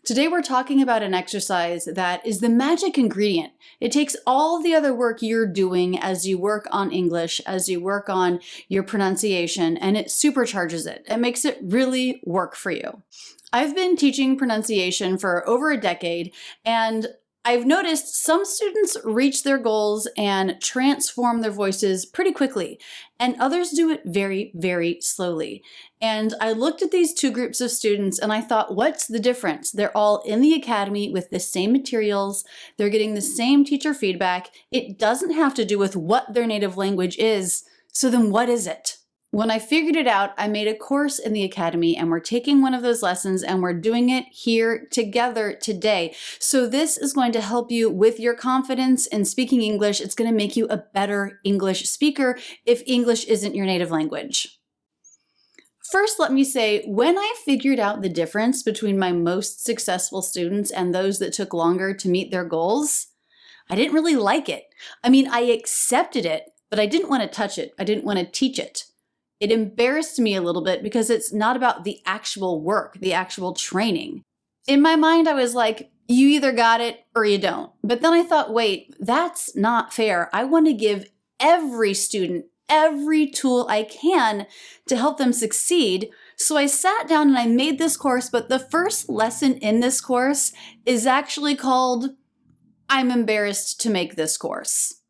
Today we're talking about an exercise that is the magic ingredient. It takes all the other work you're doing as you work on English, as you work on your pronunciation, and it supercharges it. It makes it really work for you. I've been teaching pronunciation for over a decade, and I've noticed some students reach their goals and transform their voices pretty quickly, and others do it very, very slowly. And I looked at these two groups of students and I thought, what's the difference? They're all in the academy with the same materials. They're getting the same teacher feedback. It doesn't have to do with what their native language is. So then what is it? When I figured it out, I made a course in the academy and we're taking one of those lessons and we're doing it here together today. So this is going to help you with your confidence in speaking English. It's going to make you a better English speaker if English isn't your native language. First, let me say, when I figured out the difference between my most successful students and those that took longer to meet their goals, I didn't really like it. I mean, I accepted it, but I didn't want to touch it. I didn't want to teach it. It embarrassed me a little bit because it's not about the actual work, the actual training. In my mind, I was like, you either got it or you don't. But then I thought, wait, that's not fair. I want to give every student every tool I can to help them succeed. So I sat down and I made this course, but the first lesson in this course is actually called, I'm embarrassed to make this course.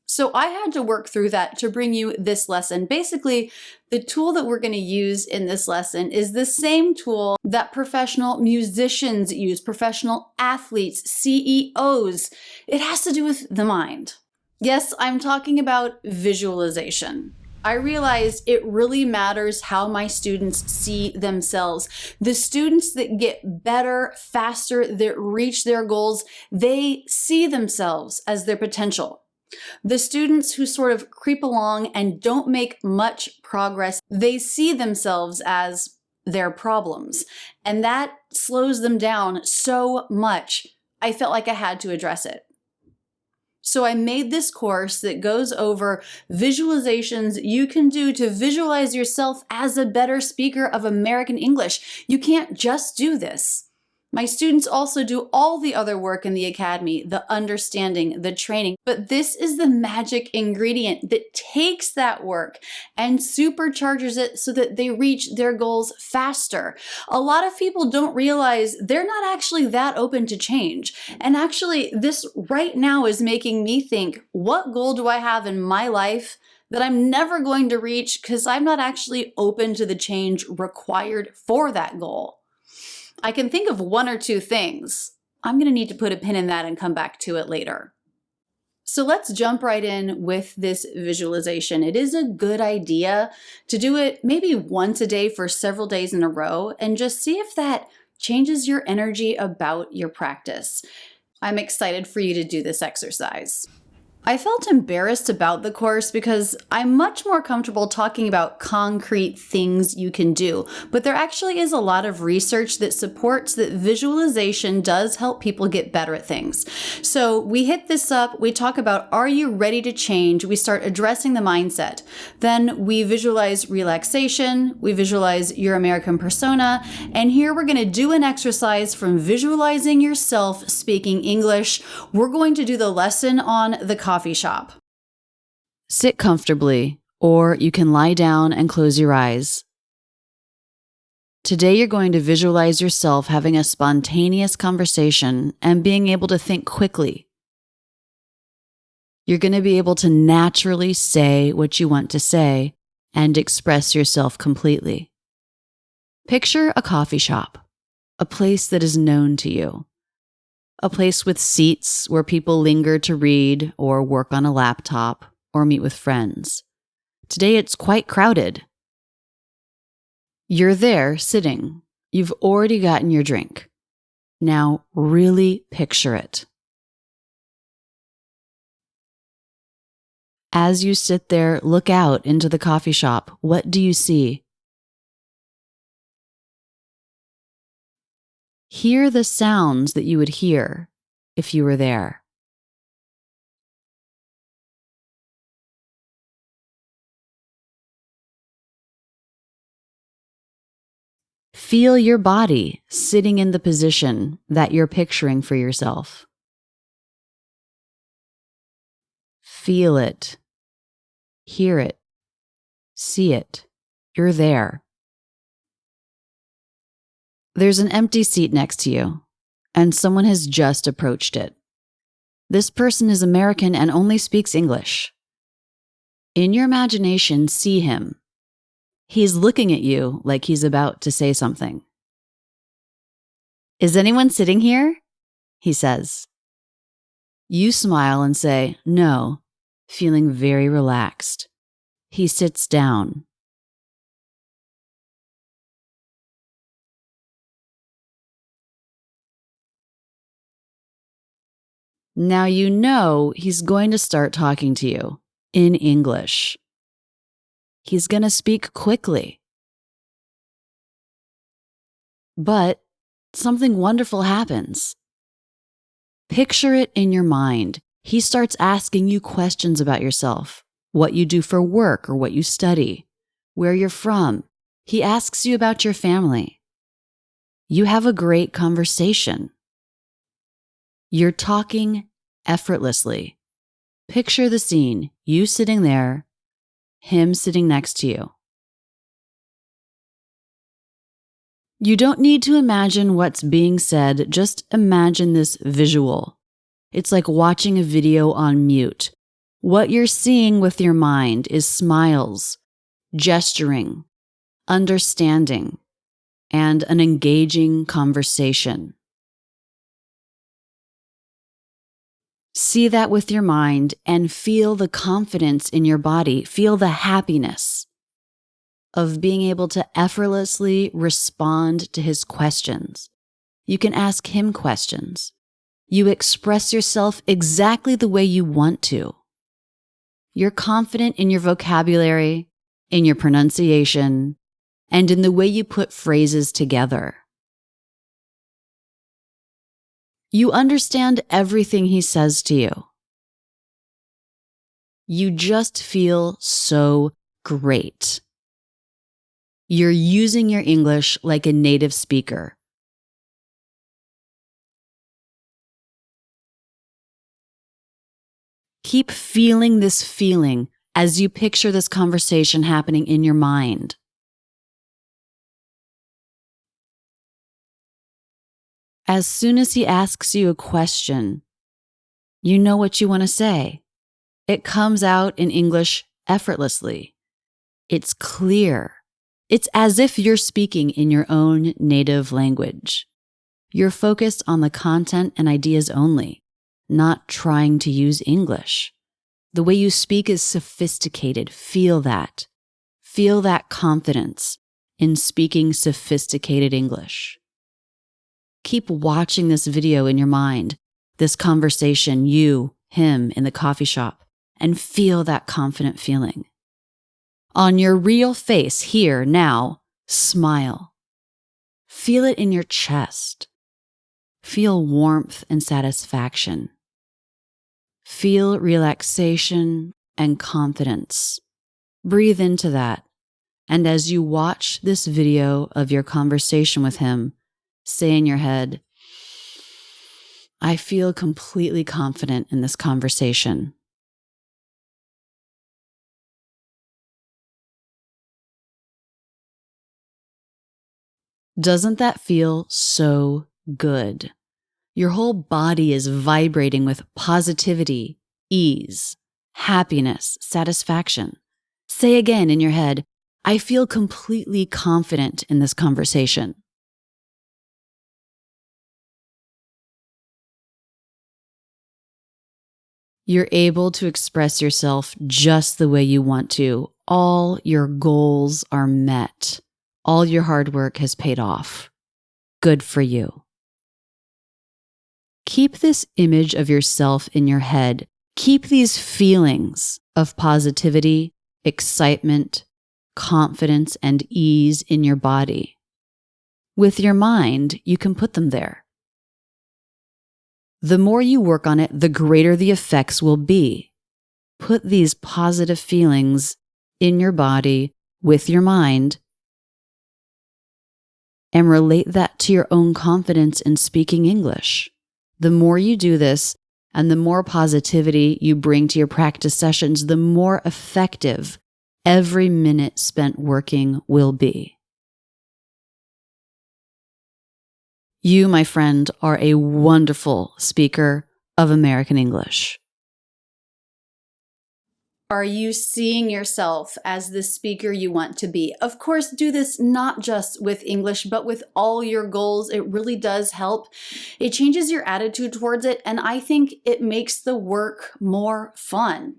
So I had to work through that to bring you this lesson. Basically, the tool that we're going to use in this lesson is the same tool that professional musicians use, professional athletes, CEOs. It has to do with the mind. Yes, I'm talking about visualization. I realized it really matters how my students see themselves. The students that get better, faster, that reach their goals, they see themselves as their potential. The students who sort of creep along and don't make much progress, they see themselves as their problems. And that slows them down so much. I felt like I had to address it. So I made this course that goes over visualizations you can do to visualize yourself as a better speaker of American English. You can't just do this. My students also do all the other work in the academy, the understanding, the training, but this is the magic ingredient that takes that work and supercharges it so that they reach their goals faster. A lot of people don't realize they're not actually that open to change. And actually, this right now is making me think, what goal do I have in my life that I'm never going to reach because I'm not actually open to the change required for that goal? I can think of one or two things. I'm going to need to put a pin in that and come back to it later. So let's jump right in with this visualization. It is a good idea to do it maybe once a day for several days in a row and just see if that changes your energy about your practice. I'm excited for you to do this exercise. I felt embarrassed about the course because I'm much more comfortable talking about concrete things you can do, but there actually is a lot of research that supports that visualization does help people get better at things. So we hit this up, we talk about, are you ready to change? We start addressing the mindset. Then we visualize relaxation, we visualize your American persona, and here we're going to do an exercise from visualizing yourself speaking English. We're going to do the lesson on the coffee shop. Sit comfortably, or you can lie down and close your eyes. Today you're going to visualize yourself having a spontaneous conversation and being able to think quickly. You're going to be able to naturally say what you want to say and express yourself completely. Picture a coffee shop, a place that is known to you. A place with seats where people linger to read or work on a laptop or meet with friends. Today it's quite crowded. You're there sitting. You've already gotten your drink. Now really picture it. As you sit there, look out into the coffee shop. What do you see? Hear the sounds that you would hear if you were there. Feel your body sitting in the position that you're picturing for yourself. Feel it. Hear it. See it. You're there. There's an empty seat next to you, and someone has just approached it. This person is American and only speaks English. In your imagination, see him. He's looking at you like he's about to say something. "Is anyone sitting here?" he says. You smile and say, "No," feeling very relaxed. He sits down. Now you know he's going to start talking to you in English. He's going to speak quickly. But something wonderful happens. Picture it in your mind. He starts asking you questions about yourself, what you do for work or what you study, where you're from. He asks you about your family. You have a great conversation. You're talking effortlessly. Picture the scene, you sitting there, him sitting next to you. You don't need to imagine what's being said, just imagine this visual. It's like watching a video on mute. What you're seeing with your mind is smiles, gesturing, understanding, and an engaging conversation. See that with your mind and feel the confidence in your body. Feel the happiness of being able to effortlessly respond to his questions. You can ask him questions. You express yourself exactly the way you want to. You're confident in your vocabulary, in your pronunciation, and in the way you put phrases together. You understand everything he says to you. You just feel so great. You're using your English like a native speaker. Keep feeling this feeling as you picture this conversation happening in your mind. As soon as he asks you a question, you know what you want to say. It comes out in English effortlessly. It's clear. It's as if you're speaking in your own native language. You're focused on the content and ideas only, not trying to use English. The way you speak is sophisticated. Feel that. Feel that confidence in speaking sophisticated English. Keep watching this video in your mind, this conversation, you, him in the coffee shop, and feel that confident feeling. On your real face, here, now, smile. Feel it in your chest. Feel warmth and satisfaction. Feel relaxation and confidence. Breathe into that. And as you watch this video of your conversation with him, say in your head, "I feel completely confident in this conversation." Doesn't that feel so good? Your whole body is vibrating with positivity, ease, happiness, satisfaction. Say again in your head, "I feel completely confident in this conversation." You're able to express yourself just the way you want to. All your goals are met. All your hard work has paid off. Good for you. Keep this image of yourself in your head. Keep these feelings of positivity, excitement, confidence, and ease in your body. With your mind, you can put them there. The more you work on it, the greater the effects will be. Put these positive feelings in your body with your mind and relate that to your own confidence in speaking English. The more you do this, and the more positivity you bring to your practice sessions, the more effective every minute spent working will be. You, my friend, are a wonderful speaker of American English. Are you seeing yourself as the speaker you want to be? Of course, do this not just with English, but with all your goals. It really does help. It changes your attitude towards it, and I think it makes the work more fun.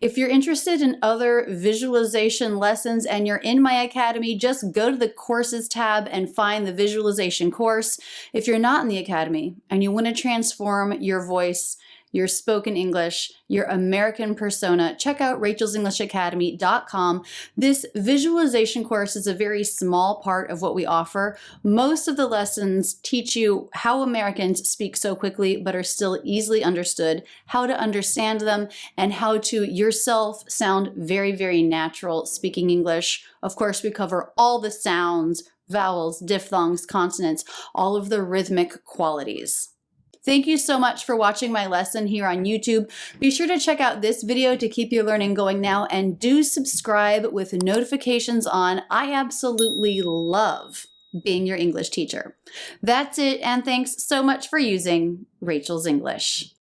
If you're interested in other visualization lessons and you're in my academy, just go to the courses tab and find the visualization course. If you're not in the academy and you want to transform your voice, your spoken English, your American persona, check out rachelsenglishacademy.com. This visualization course is a very small part of what we offer. Most of the lessons teach you how Americans speak so quickly but are still easily understood, how to understand them, and how to yourself sound very, very natural speaking English. Of course, we cover all the sounds, vowels, diphthongs, consonants, all of the rhythmic qualities. Thank you so much for watching my lesson here on YouTube. Be sure to check out this video to keep your learning going now, and do subscribe with notifications on. I absolutely love being your English teacher. That's it, and thanks so much for using Rachel's English.